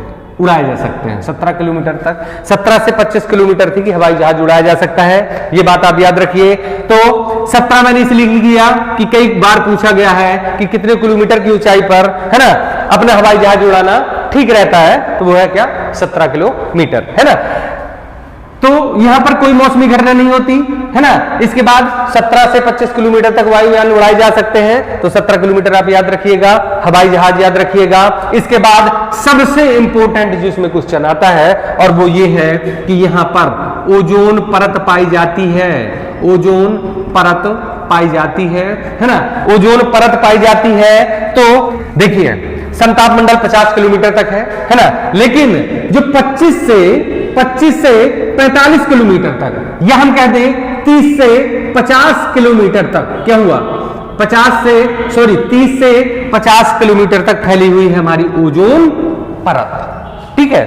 उड़ाए जा सकते हैं। 17 किलोमीटर तक, 17 से 25 किलोमीटर तक ही हवाई जहाज उड़ाया जा सकता है। ये बात आप याद रखिए। तो 17 मैंने इसलिए लिख दिया कि कई बार पूछा गया है कि कितने किलोमीटर की ऊंचाई पर, है ना, अपना हवाई जहाज उड़ाना ठीक रहता है, तो वो है क्या, 17 किलोमीटर, है ना। तो यहां पर कोई मौसमी घटना नहीं होती, है ना। इसके बाद 17 से 25 किलोमीटर तक वायुयान उड़ाए जा सकते हैं, तो 17 किलोमीटर आप याद रखिएगा, हवाई जहाज याद रखिएगा। इसके बाद सबसे इंपॉर्टेंट जो इसमें क्वेश्चन आता है, और वो ये है कि यहां पर ओजोन परत पाई जाती है, ओजोन परत पाई जाती है ना, ओजोन परत पाई जाती है। तो देखिए समताप मंडल 50 किलोमीटर तक है ना, लेकिन जो 25 से 45 किलोमीटर तक, या हम कहते हैं 30 से 50 किलोमीटर तक, क्या हुआ, 30 से 50 किलोमीटर तक फैली हुई है हमारी ओजोन परत, ठीक है।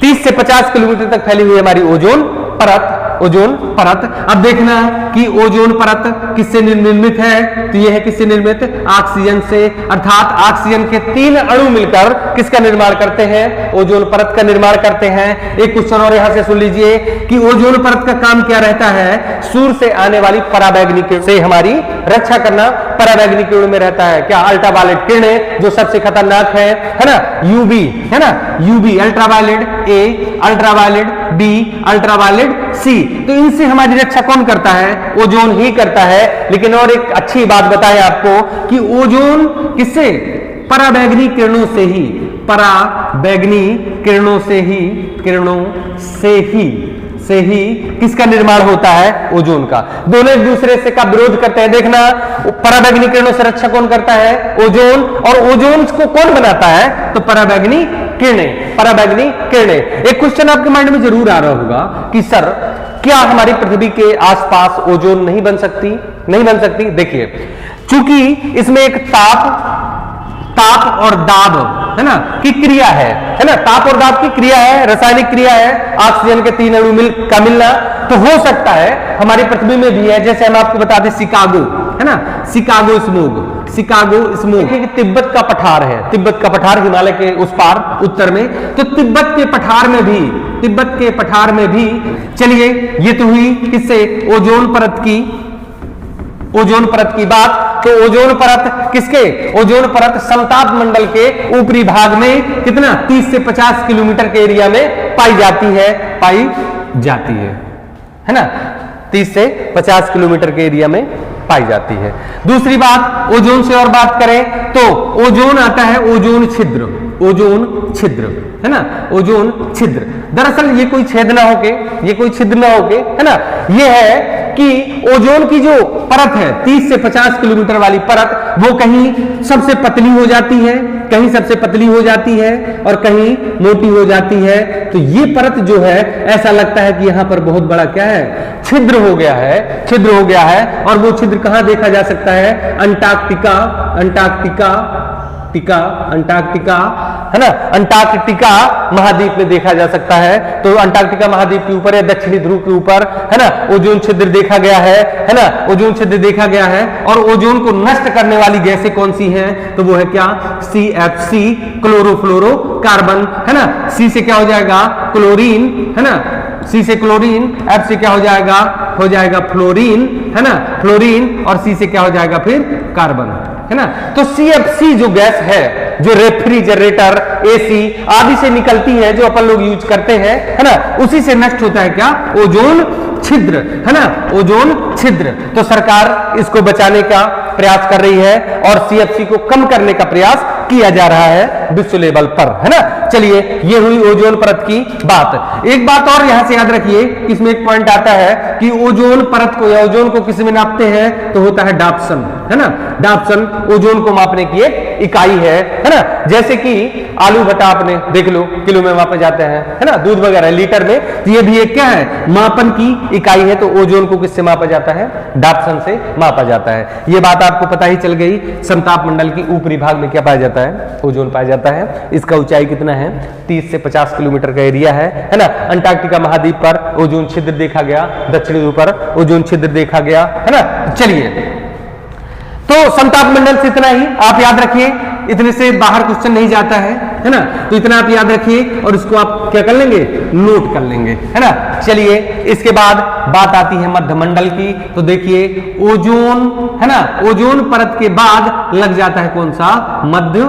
30 से 50 किलोमीटर तक फैली हुई है हमारी ओजोन परत। अब देखना कि ओजोन परत किससे निर्मित है, तो यह है किससे निर्मित, ऑक्सीजन से, अर्थात ऑक्सीजन के 3 अणु मिलकर किसका निर्माण करते हैं, ओजोन परत का निर्माण करते हैं। एक क्वेश्चन और यहां से सुन लीजिए कि ओजोन परत का काम क्या रहता है, सूर्य से आने वाली पराबैंगनी किरण से हमारी रक्षा करना। पराबैंगनी किरण में रहता है क्या, अल्ट्रावायलेट किरणें, जो सबसे खतरनाक है ना, यूवी, है ना, UV, ultraviolet A, ultraviolet B, ultraviolet C. तो इनसे हमारी रक्षा कौन करता है, ओजोन ही करता है। लेकिन और एक अच्छी बात बताएं आपको कि ओजोन किससे, पराबैंगनी किरणों से ही, पराबैंगनी किरणों से ही किसका निर्माण होता है, ओजोन का। दोनों एक दूसरे से का विरोध करते हैं। देखना, पराबैंगनी किरणों से रक्षा कौन करता है, ओजोन, और ओजोन को कौन बनाता है, तो पराबैंगनी किरणें। एक क्वेश्चन आपके माइंड में जरूर आ रहा होगा कि सर क्या हमारी पृथ्वी के आसपास ओजोन नहीं बन सकती। देखिए, चूंकि इसमें एक ताप ताप और दाब, है ना, की क्रिया है ना, ताप और दाब की क्रिया है, रासायनिक क्रिया है, ऑक्सीजन के 3 अणु का मिलना। तो हो सकता है हमारी पृथ्वी में भी है, जैसे हम आपको बता दें शिकागो, है ना, Chicago smog, Chicago smog, Tibet का पठार है, तिब्बत का पठार हिमालय के उस पार उत्तर में, तो तिब्बत के पठार में भी, तिब्बत के पठार में भी, चलिए ये तो हुई किससे, ओजोन परत की, ओजोन परत की बात। तो ओजोन परत किसके, ओजोन परत समताप मंडल के ऊपरी भाग में कितना 30 से 50 किलोमीटर के एरिया में पाई जाती है ना, 30 से 50 किलोमीटर के एरिया में पाई जाती है। दूसरी बात, ओजोन से और बात करें तो ओजोन आता है ओजोन छिद्र, ओजोन छिद्र, है ना, ओजोन छिद्र। दरअसल ये कोई छेद ना होके, ये कोई छिद्र ना होके, है ना, ये है कि ओजोन की जो परत है 30 से 50 किलोमीटर वाली परत, वो कहीं सबसे पतली हो जाती है, कहीं सबसे पतली हो जाती है और कहीं मोटी हो जाती है। तो ये परत जो है ऐसा लगता है कि यहां पर बहुत बड़ा क्या है, छिद्र हो गया है, छिद्र हो गया है। और वो छिद्र कहां देखा जा सकता है, अंटार्कटिका, अंटार्कटिका, अंटार्कटिका, है ना, अंटार्कटिका महाद्वीप में देखा जा सकता है। तो अंटार्कटिका महाद्वीप के ऊपर या दक्षिणी ध्रुव के ऊपर, है ना, ओजोन छिद्र देखा गया है ना, ओजोन छिद्र देखा गया है। और ओजोन को नष्ट करने वाली गैसें कौन सी हैं, तो वो है क्या, CFC, क्लोरोफ्लोरोकार्बन, है ना, C से क्या हो जाएगा, क्लोरीन, है ना, C से क्लोरीन, F से क्या हो जाएगा फ्लोरीन, है ना, फ्लोरीन, और C से क्या हो जाएगा फिर कार्बन, है ना। तो CFC जो गैस है, जो रेफ्रिजरेटर, AC आदि से निकलती है, जो अपन लोग यूज करते हैं, है ना, उसी से नष्ट होता है क्या, ओजोन छिद्र, है ना, ओजोन छिद्र। तो सरकार इसको बचाने का प्रयास कर रही है और CFC को कम करने का प्रयास किया जा रहा है विश्व लेवल पर, है ना। चलिए ये हुई ओजोन परत की बात। एक बात और यहां से याद रखिए, इसमें एक पॉइंट आता है कि ओजोन परत को या ओजोन को किस में नापते हैं, तो होता है डाप्सन, है ना, डाप्सन ओजोन को मापने की एक इकाई है ना। जैसे कि आलू भट्टा आपने देख लो, किलो में मापे जाते हैं, है ना, दूध वगैरह लीटर में, तो ये भी एक क्या है, मापन की इकाई है। तो ओजोन को किससे मापा जाता है, डाप्सन से मापा जाता है। ये बात आपको पता ही चल गई। समताप मंडल की ऊपरी भाग में क्या पाया जाता है, ओजोन पाया जाता है। इसका ऊंचाई कितना है, 30 से 50 किलोमीटर का एरिया है ना। अंटार्कटिका महाद्वीप पर ओजोन छिद्र देखा गया, दक्षिणी ध्रुव पर ओजोन छिद्र देखा गया, है ना। चलिए, तो समताप मंडल से इतना ही आप याद रखिए, इतने से बाहर क्वेश्चन नहीं जाता है ना। तो इतना आप याद रखिए और इसको आप क्या कर लेंगे, नोट कर लेंगे, है ना। चलिए, इसके बाद बात आती है मध्यमंडल की। तो देखिए ओजोन, है ना, ओजोन परत के बाद लग जाता है कौन सा, मध्य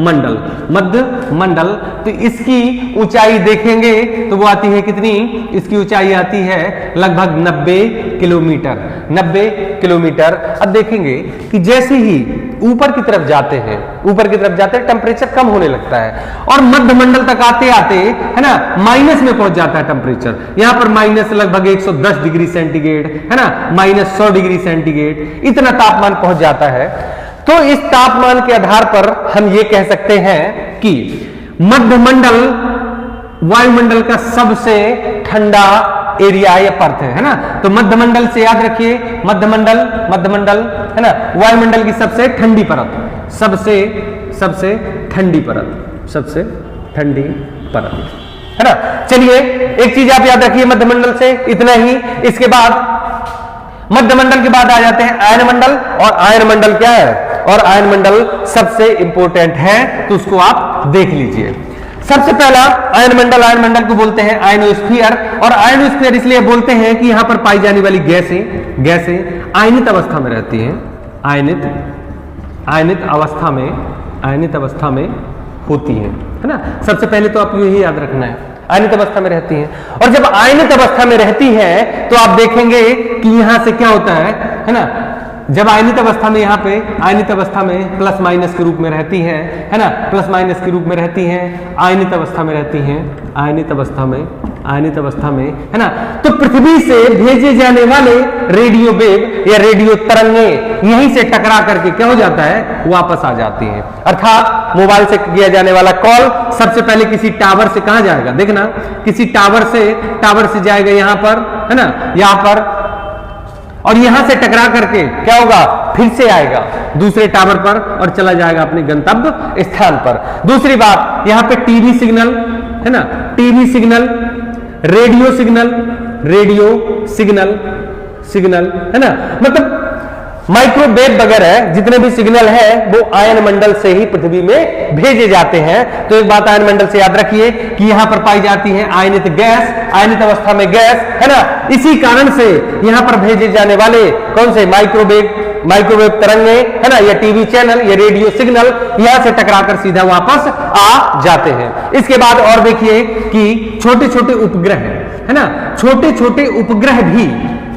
मंडल, मध्य मंडल। तो इसकी ऊंचाई देखेंगे तो वो आती है कितनी, इसकी ऊंचाई आती है लगभग 90 किलोमीटर, 90 किलोमीटर। अब देखेंगे कि जैसे ही ऊपर की तरफ जाते हैं, ऊपर की तरफ जाते हैं, टेम्परेचर कम होने लगता है और मध्य मंडल तक आते आते, है ना, माइनस में पहुंच जाता है टेम्परेचर। यहां पर माइनस लगभग 110 डिग्री सेंटीग्रेड, है ना, माइनस 100 डिग्री सेंटीग्रेड, इतना तापमान पहुंच जाता है। तो इस तापमान के आधार पर हम ये कह सकते हैं कि मध्य मंडल वायुमंडल का सबसे ठंडा एरिया या परत है ना। तो मध्यमंडल से याद रखिए, मध्यमंडल, है ना, वायुमंडल की सबसे ठंडी परत, सबसे ठंडी परत, सबसे ठंडी परत, है ना। चलिए, एक चीज आप याद रखिए मध्यमंडल से, इतना ही। इसके बाद मध्यमंडल के बाद आ जाते हैं आयन मंडल। और आयन मंडल क्या है, और आयन मंडल सबसे इंपॉर्टेंट है, तो उसको आप देख लीजिए। सबसे पहला आयन मंडल को बोलते हैं आयनोस्फीयर। और आयनोस्फीयर इसलिए बोलते हैं कि यहां पर पाई जाने वाली गैसें आयनित अवस्था में रहती हैं, आयनित अवस्था में होती हैं, है ना। सबसे पहले तो आप यही याद रखना है, आयनित अवस्था में रहती हैं। और जब आयनित अवस्था में रहती हैं तो आप देखेंगे कि यहां से क्या होता है ना, जब आयनित अवस्था में, यहाँ पे आयनित अवस्था में प्लस माइनस के रूप में रहती है ना, प्लस माइनस के रूप में रहती हैं, आयनित अवस्था में रहती हैं, आयनित अवस्था में, है ना। तो पृथ्वी से भेजे जाने वाले रेडियो वेव या रेडियो तरंगे यहीं से टकरा करके क्या हो जाता है, वापस आ जाती हैं। अर्थात मोबाइल से किया जाने वाला कॉल सबसे पहले किसी टावर से कहां जाएगा, देखना, किसी टावर से जाएगा यहां पर, है ना, यहां पर और यहां से टकरा करके क्या होगा, फिर से आएगा दूसरे टावर पर और चला जाएगा अपने गंतव्य स्थान पर। दूसरी बात, यहां पे टीवी सिग्नल है ना, TV signal, radio signal, radio signal, signal है ना, मतलब माइक्रोवेव वगैरह जितने भी सिग्नल है वो आयन मंडल से ही पृथ्वी में भेजे जाते हैं। तो एक बात आयन मंडल से याद रखिए कि यहां पर पाई जाती है आयनित गैस, आयनित अवस्था में गैस है ना, इसी कारण से यहां पर भेजे जाने वाले कौन से माइक्रोवेव तरंगे है ना, या टीवी चैनल या रेडियो सिग्नल यहां से टकराकर सीधा वापस आ जाते हैं। इसके बाद और देखिए कि छोटे छोटे उपग्रह है ना, छोटे छोटे उपग्रह भी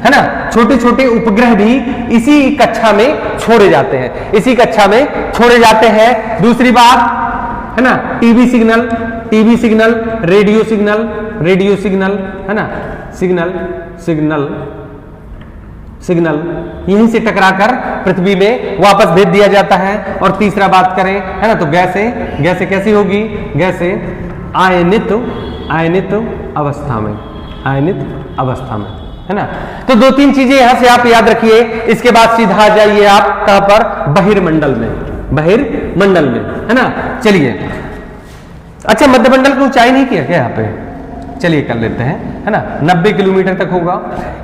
है ना, छोटे छोटे उपग्रह भी इसी कक्षा में छोड़े जाते हैं, इसी कक्षा में छोड़े जाते हैं। दूसरी बात है ना, TV signal, TV signal, radio signal, radio signal है ना, सिग्नल सिग्नल सिग्नल यहीं से टकराकर पृथ्वी में वापस भेज दिया जाता है। और तीसरा बात करें है ना, तो गैसें, गैसें कैसी होगी, गैसें आयनित, आयनित अवस्था में, आयनित अवस्था में है ना। तो दो तीन चीजें यहां से आप याद रखिए। इसके बाद सीधा आ जाइए आप कहां पर, बहिर्मंडल में, बहिर्मंडल में है ना। चलिए, अच्छा मध्यमंडल की ऊंचाई नहीं किया क्या यहाँ पे, चलिए कर लेते हैं है ना, 90 किलोमीटर तक होगा।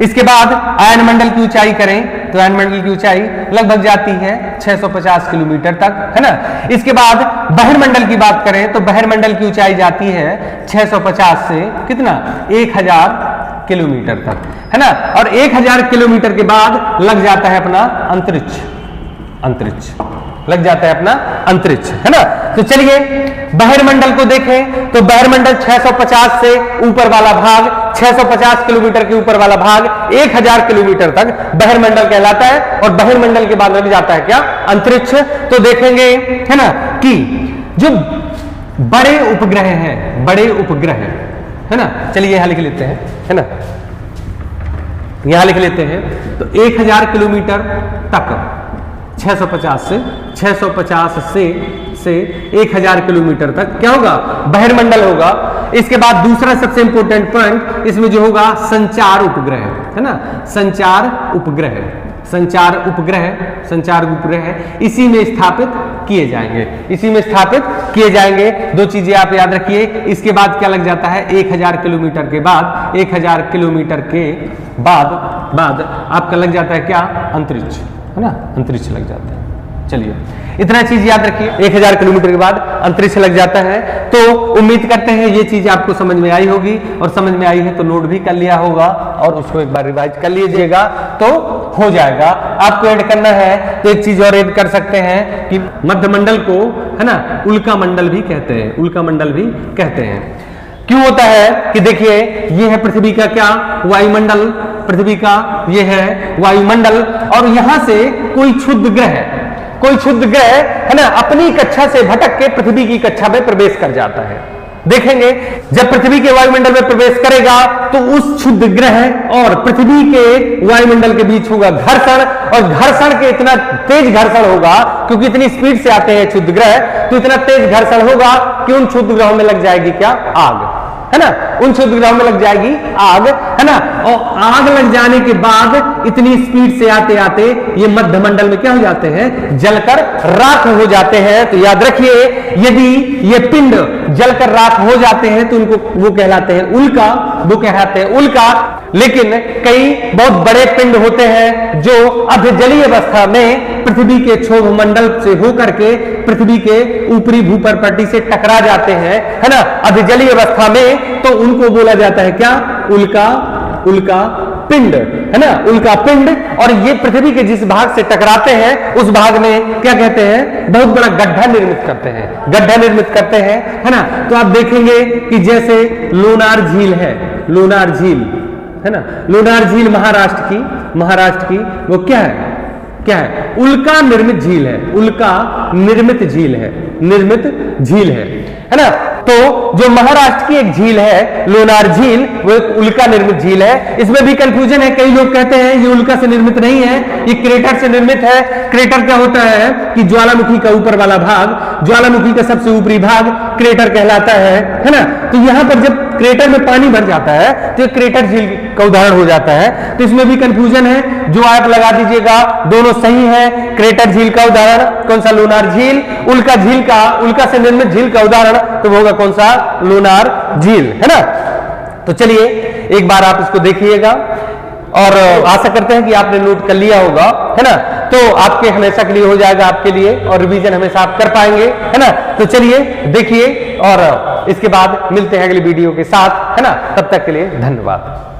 इसके बाद आयन मंडल की ऊंचाई करें तो आयन मंडल की ऊंचाई लगभग जाती है 650 किलोमीटर तक है ना। इसके बाद बहिर्मंडल की बात करें तो बहिर्मंडल की ऊंचाई जाती है 650 से कितना, 1000 किलोमीटर तक है ना। और 1000 किलोमीटर के बाद लग जाता है अपना अंतरिक्ष, अंतरिक्ष लग जाता है अपना अंतरिक्ष है ना। तो चलिए बहिर्मंडल को देखें तो बहिर्मंडल 650 से ऊपर वाला भाग, 650 किलोमीटर के ऊपर वाला भाग 1000 किलोमीटर तक बहिर्मंडल कहलाता है। और बहिर्मंडल के बाद लग जाता है क्या, अंतरिक्ष। तो देखेंगे है ना कि जो बड़े उपग्रह हैं, बड़े उपग्रह है ना, चलिए यहां लिख लेते हैं है ना, यहां लिख लेते हैं। तो 1000 किलोमीटर तक 650 से 1000 किलोमीटर तक क्या होगा, बहिर्मंडल होगा। इसके बाद दूसरा सबसे इंपॉर्टेंट पॉइंट इसमें जो होगा, संचार उपग्रह है ना, संचार उपग्रह, संचार उपग्रह, संचार उपग्रह इसी में स्थापित किए जाएंगे, इसी में स्थापित किए जाएंगे। दो चीजें आप याद रखिए। इसके बाद क्या लग जाता है, 1000 किलोमीटर के बाद, 1000 किलोमीटर के बाद आपका लग जाता है क्या, अंतरिक्ष है ना, अंतरिक्ष लग जाता है। चलिए इतना चीज याद रखिए, 1000 किलोमीटर के बाद अंतरिक्ष लग जाता है। तो उम्मीद करते हैं ये चीज आपको समझ में आई होगी, और समझ में आई है तो नोट भी कर लिया होगा और उसको एक बार रिवाइज कर लीजिएगा तो हो जाएगा। आपको ऐड करना है तो एक चीज और ऐड कर सकते हैं कि मध्यमंडल को है ना उल्का मंडल भी कहते हैं, उल्का मंडल भी कहते हैं। क्यों होता है कि देखिए ये है पृथ्वी का क्या, वायुमंडल, पृथ्वी का ये है वायुमंडल, और यहां से कोई क्षुद्र ग्रह, कोई क्षुद्र ग्रह है ना अपनी कक्षा से भटक के पृथ्वी की कक्षा में प्रवेश कर जाता है। देखेंगे जब पृथ्वी के वायुमंडल में प्रवेश करेगा तो उस क्षुद्र ग्रह और पृथ्वी के वायुमंडल के बीच होगा घर्षण, और घर्षण के इतना तेज घर्षण होगा क्योंकि इतनी स्पीड से आते हैं क्षुद्र ग्रह, तो इतना तेज घर्षण होगा कि उन क्षुद्र ग्रहों में लग जाएगी क्या, आग है ना, उन क्षुद्र ग्रहों में लग जाएगी आग है ना। और आग लग जाने के बाद इतनी स्पीड से आते आते ये मध्यमंडल में क्या हो जाते हैं, जलकर राख हो जाते हैं। तो याद रखिए यदि ये पिंड जलकर राख हो जाते हैं तो उनको वो कहलाते हैं उल्का, वो कहलाते हैं उल्का। लेकिन कई बहुत बड़े पिंड होते हैं जो अधजलीय अवस्था में पृथ्वी के क्षोभ मंडल से होकर के पृथ्वी के ऊपरी भूपर पट्टी से टकरा जाते हैं है ना, अधजलीय अवस्था में, तो उनको बोला जाता है क्या, उल्का, उल्का पिंड है ना, उल्का पिंड। और ये पृथ्वी के जिस भाग से टकराते हैं उस भाग में क्या कहते हैं, बहुत बड़ा गड्ढा निर्मित करते हैं, गड्ढा निर्मित करते हैं है ना। तो आप देखेंगे कि जैसे लोनार झील है, लोनार झील है ना, लोनार झील महाराष्ट्र की वो क्या है, क्या है, उल्का निर्मित झील है, उल्का निर्मित झील है, निर्मित झील है ना। तो जो महाराष्ट्र की एक झील है लोनार झील, वो एक उल्का निर्मित झील है। इसमें भी कंफ्यूजन है, कई लोग कहते हैं ये उल्का से निर्मित नहीं है, ये क्रेटर से निर्मित है। क्रेटर क्या होता है कि ज्वालामुखी का ऊपर वाला भाग, ज्वालामुखी का सबसे ऊपरी भाग क्रेटर कहलाता है ना। तो यहां पर जब क्रेटर में पानी भर जाता है तो क्रेटर झील का उदाहरण हो जाता है। तो इसमें भी कंफ्यूजन है, जो आप लगा दीजिएगा दोनों सही है। क्रेटर झील का उदाहरण कौन सा? लूनार झील। उल्का झील का, उल्का से निर्मित झील का उदाहरण तो होगा कौन सा? लूनार झील, है ना। तो चलिए एक बार आप इसको देखिएगा और आशा करते हैं कि आपने नोट कर लिया होगा, है ना। तो आपके हमेशा के लिए हो जाएगा आपके लिए, और रिवीजन हमेशा आप कर पाएंगे, है ना। तो चलिए देखिए और इसके बाद मिलते हैं अगली वीडियो के साथ, है ना। तब तक के लिए धन्यवाद।